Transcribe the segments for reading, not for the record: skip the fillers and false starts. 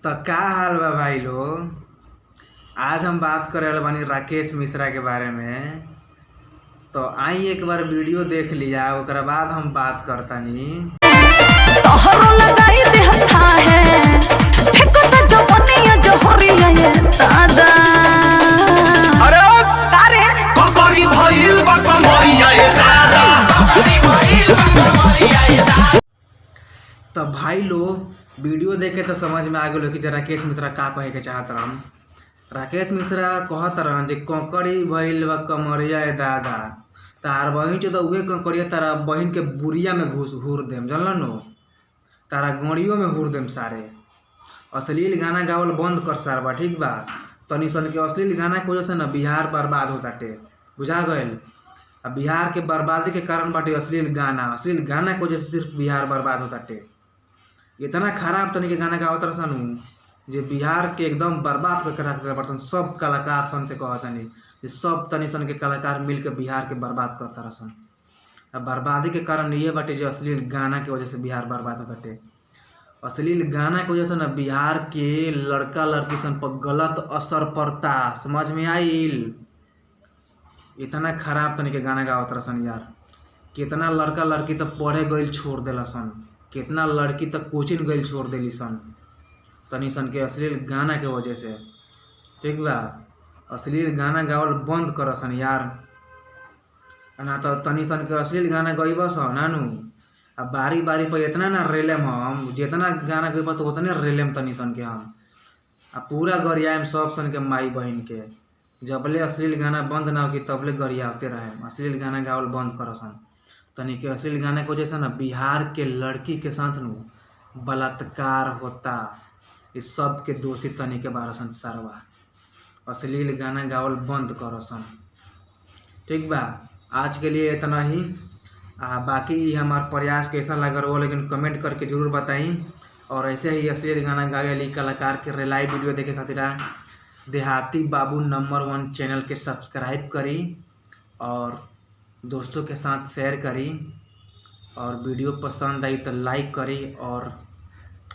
तो का हाल बा भाई लोग। आज हम बात करे वाला बानी राकेश मिश्रा के बारे में। तो आई एक बार वीडियो देख लिया, ओकरा बाद हम बात करतानी। तोहरो लगाई देहता है फेंको तो जवनिया जोहरिया ये दादा। अरे तारे कबरी भइल बा कमरिया ये दादा, कबरी भइल बा कमरिया ये दादा। तो भाई लोग वीडियो देखे तो समझ में आ गए कि राकेश मिश्रा का कहे के चाहत रहन। राकेश मिश्रा कहत रहन जे कंकड़ी भइल बा कमरिया ए दादा, तार बहिन चो तो उहे कंकड़िया तारा बहिन के बुरिया में घूर देम, जानल नो, तारा गड़ियों में हुर देम सारे। अश्लील गाना गावल बंद कर सारबा, ठीक बा। तनी सन के अश्लील गाना की वजह से न बिहार बर्बाद होताटे, बुझा गइल। अब बिहार के बर्बादी के कारण बाटे अश्लील गाना की वजह से सिर्फ बिहार बर्बाद होताटे। इतना खराब तनी के गाना गावत रहसन जे बिहार के एकदम बर्बाद करके रख देले बर्तन। सब कलाकार सन से कहतनी, सब तनी सन के कलाकार मिल के बिहार के बर्बाद करता रहसन। अब बर्बादी के कारण ये बाटे जे अश्लील गाना की वजह से बिहार बर्बाद होताटे। अश्लील गाना की वजह से न बिहार के लड़का लड़की सन पर गलत असर पड़ता, समझ में आइल। इतना खराब तनी के गाना गावत रहसन यार। कितना लड़का लड़की तो पढ़े गइल छोड़ देला सन, कितना लड़की तक कोचिंग गइल छोड़ देली सन तनी सन के अश्लील गाना के वजह से, ठीक बा। अश्लील गाना गावल बंद कर सन यार, ना तो तनी सन के अश्लील गाना गइब सन नानू। अब बारी बारी पर इतना ना रेलेम, हम जितना गाना गइब तो उतने रेलेम तनी सन के हम। अब पूरा गरियाम सब सन के माई बहन के। जबले अश्लील गाना बंद ना होगी तबले गरियाते रहे। अश्लील गाना गावल बंद कर सन। तनी के अश्लील गाने की वजह से ना बिहार के लड़की के साथ नु बलात्कार होता। इस सब के दोषी तनी के बारह सन सरवा। अश्लील गाना गावल बंद कर सन, ठीक बा। आज के लिए इतना ही। बाकी हमार प्रयास कैसा लगा रहो लेकिन कमेंट करके जरूर बताई। और ऐसे ही अश्लील गाना गावे वाली कलाकार के रिलाई वीडियो देखे खातिर देहाती बाबू नंबर 1 चैनल के सब्सक्राइब करी और दोस्तों के साथ शेयर करी। और वीडियो पसंद आई तो लाइक करी और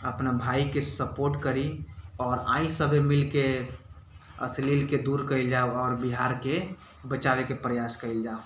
अपना भाई के सपोर्ट करी। और आई सभी मिल के अश्लील के दूर कइल जाओ और बिहार के बचावे के प्रयास कइल जाओ।